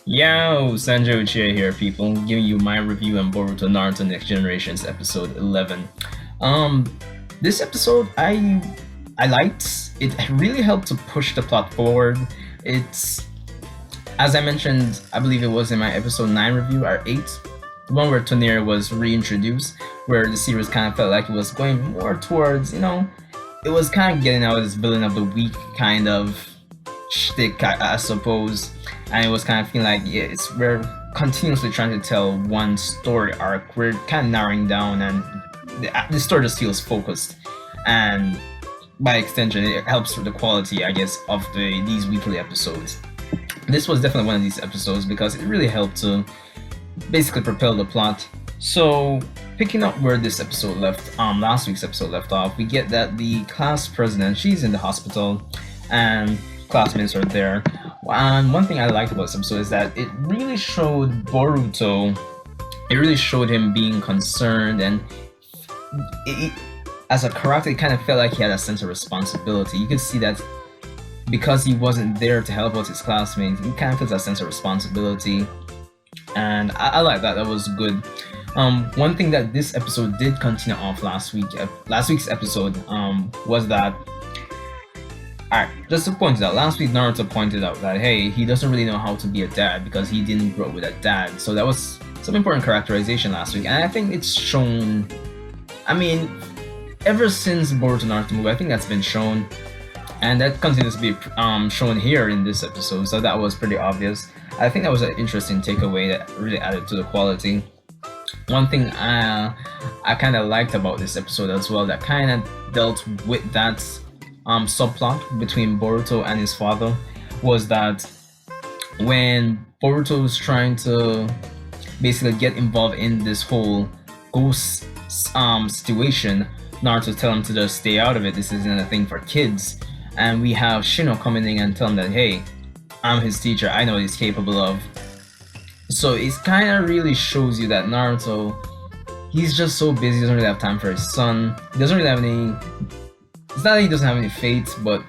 Yo, Sanjo Uchiha here, people, giving you my review on Boruto Naruto Next Generations episode 11. Um, this episode I liked. It really helped to push the plot forward. It's, as I mentioned, I believe it was in my episode 9 review or 8, the one where Toneri was reintroduced, where the series kind of felt like it was going more towards, it was kind of getting out of this villain of the week kind of shtick, I suppose, and it was kind of feeling like we're continuously trying to tell one story arc. We're kind of narrowing down, and the story just feels focused, and by extension, it helps with the quality, I guess, of these weekly episodes. This was definitely one of these episodes because it really helped to basically propel the plot. So, picking up where this episode left, last week's episode left off, we get that the class president, she's in the hospital, and classmates are there. And one thing I liked about this episode is that it really showed Boruto, it really showed him being concerned, and as a character, it kind of felt like he had a sense of responsibility. You could see that because he wasn't there to help out his classmates, he kind of feels a sense of responsibility, and I like that. That was good. One thing that this episode did continue off last week's episode, was that, alright, just to point it out, last week Naruto pointed out that, hey, he doesn't really know how to be a dad because he didn't grow up with a dad. So that was some important characterization last week, and I think it's shown, I mean, ever since Boruto Naruto movie, I think that's been shown, and that continues to be shown here in this episode, so that was pretty obvious. I think that was an interesting takeaway that really added to the quality. One thing I kind of liked about this episode as well, that kind of dealt with that subplot between Boruto and his father, was that when Boruto was trying to basically get involved in this whole ghost situation, Naruto tell him to just stay out of it. This isn't a thing for kids. And we have Shino coming in and telling him that, hey, I'm his teacher, I know what he's capable of. So it kind of really shows you that Naruto, he's just so busy, he doesn't really have time for his son. He doesn't really have any, it's not that he doesn't have any faith, but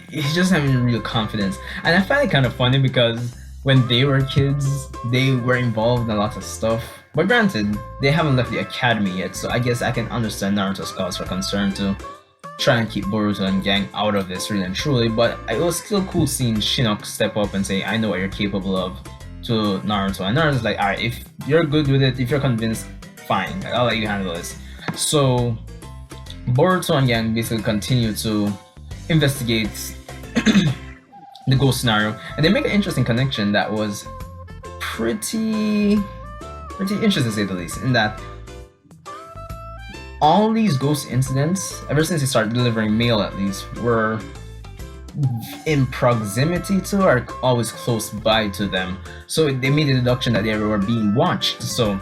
he doesn't have any real confidence. And I find it kind of funny because when they were kids, they were involved in a lot of stuff. But granted, they haven't left the academy yet, so I guess I can understand Naruto's cause for concern to try and keep Boruto and gang out of this, really and truly. But it was still cool seeing Shinnok step up and say, I know what you're capable of, to Naruto. And Naruto's like, alright, if you're good with it, if you're convinced, fine, I'll let you handle this. So Boruto and gang basically continue to investigate the ghost scenario, and they make an interesting connection that was pretty interesting to say the least, in that all these ghost incidents, ever since they started delivering mail at least, were in proximity to or always close by to them. So they made a deduction that they were being watched. So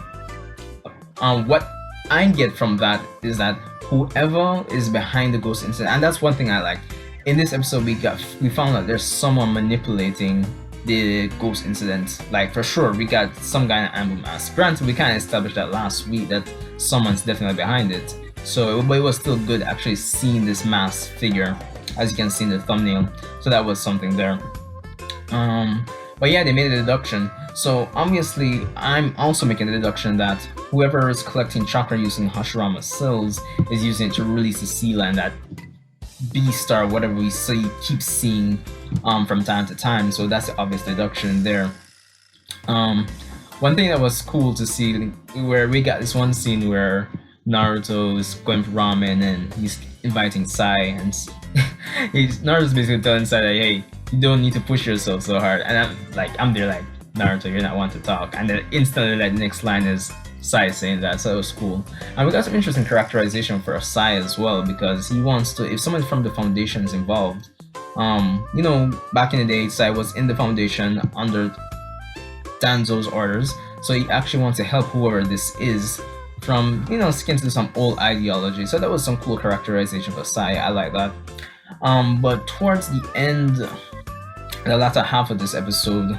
what I get from that is that whoever is behind the ghost incident, and that's one thing I like. In this episode, we found out there's someone manipulating the ghost incident. Like, for sure, we got some guy in an ambu mask. Granted, we kind of established that last week that someone's definitely behind it. So, but it was still good actually seeing this masked figure, as you can see in the thumbnail. So that was something there. But yeah, they made a deduction. So obviously, I'm also making the deduction that whoever is collecting chakra using Hashirama cells is using it to release the seal, and that B-star, whatever we keep seeing from time to time. So that's the obvious deduction there. One thing that was cool to see, where we got this one scene where Naruto is going for ramen and he's inviting Sai, and Naruto's basically telling Sai that, hey, you don't need to push yourself so hard. And I'm there like, Naruto, you're not one to talk. And then instantly, like, the next line is Sai saying that, so it was cool. And we got some interesting characterization for Sai as well, because he wants to, if someone from the foundation is involved, back in the day, Sai was in the foundation under Danzo's orders, so he actually wants to help whoever this is from, skin to some old ideology. So that was some cool characterization for Sai. I like that. But towards the end, the latter half of this episode,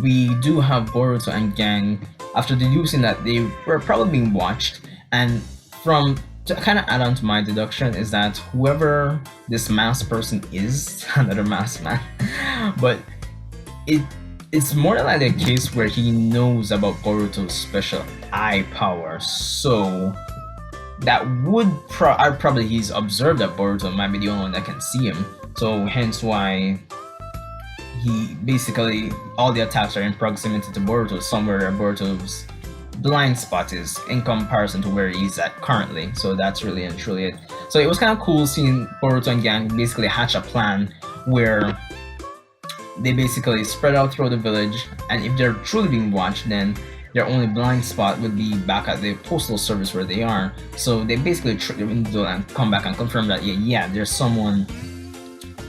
we do have Boruto and gang, after deducing that they were probably being watched, and to kind of add on to my deduction is that whoever this masked person is, another masked man, but it's more like a case where he knows about Boruto's special eye power, so that would probably he's observed that Boruto might be the only one that can see him, so hence why he basically all the attacks are in proximity to Boruto, somewhere where Boruto's blind spot is in comparison to where he's at currently. So that's really and truly it. So it was kind of cool seeing Boruto and gang basically hatch a plan where they basically spread out through the village, and if they're truly being watched, then their only blind spot would be back at the postal service where they are. So they basically trick the window and come back and confirm that yeah, there's someone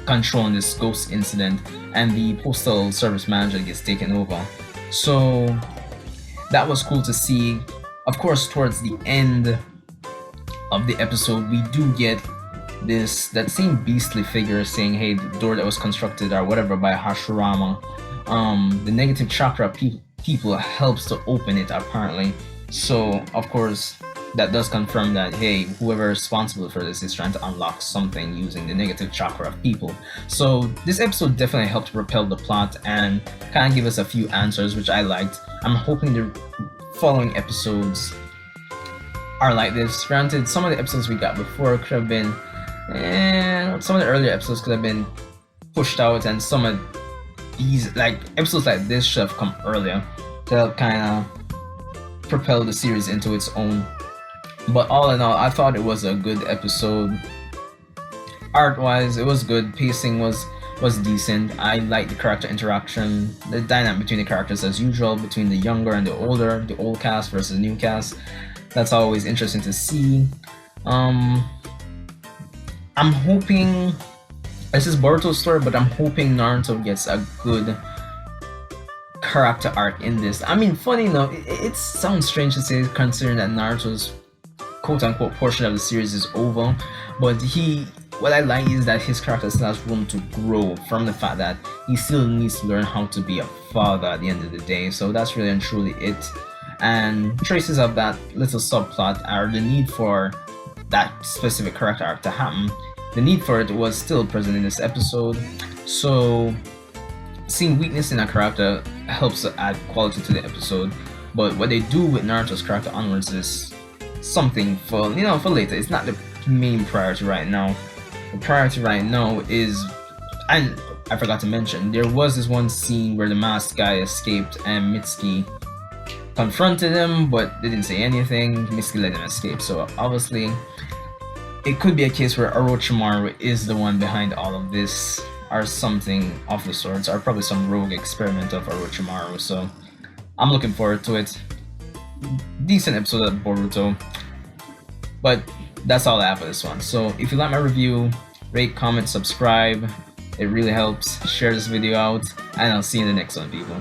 controlling this ghost incident, and the postal service manager gets taken over. So that was cool to see. Of course, towards the end of the episode, we do get that same beastly figure saying, hey, the door that was constructed or whatever by Hashirama, the negative chakra people helps to open it apparently. So of course that does confirm that, hey, whoever is responsible for this is trying to unlock something using the negative chakra of people. So this episode definitely helped propel the plot and kind of give us a few answers, which I liked. I'm hoping the following episodes are like this. Granted, some of the episodes we got before could have been some of the earlier episodes could have been pushed out, and some of these like episodes like this should have come earlier to help kind of propel the series into its own. But all in all, I thought it was a good episode. Art-wise, it was good. Pacing was decent. I liked the character interaction, the dynamic between the characters as usual, between the younger and the older, the old cast versus the new cast. That's always interesting to see. I'm hoping this is Boruto's story, but I'm hoping Naruto gets a good character arc in this. I mean, funny enough, it sounds strange to say considering that Naruto's quote-unquote portion of the series is over, but what I like is that his character still has room to grow from the fact that he still needs to learn how to be a father at the end of the day. So that's really and truly it. And traces of that little subplot are the need for that specific character arc to happen. The need for it was still present in this episode, so seeing weakness in a character helps to add quality to the episode. But what they do with Naruto's character onwards is something for later. It's not the main priority right now. The priority right now is, and I forgot to mention, there was this one scene where the masked guy escaped and Mitsuki confronted him, but they didn't say anything. Mitsuki let him escape. So obviously it could be a case where Orochimaru is the one behind all of this, or something of the sorts, or probably some rogue experiment of Orochimaru. So I'm looking forward to it. Decent episode of Boruto, but that's all I have for this one. So if you like my review, rate, comment, subscribe. It really helps. Share this video out, and I'll see you in the next one, people.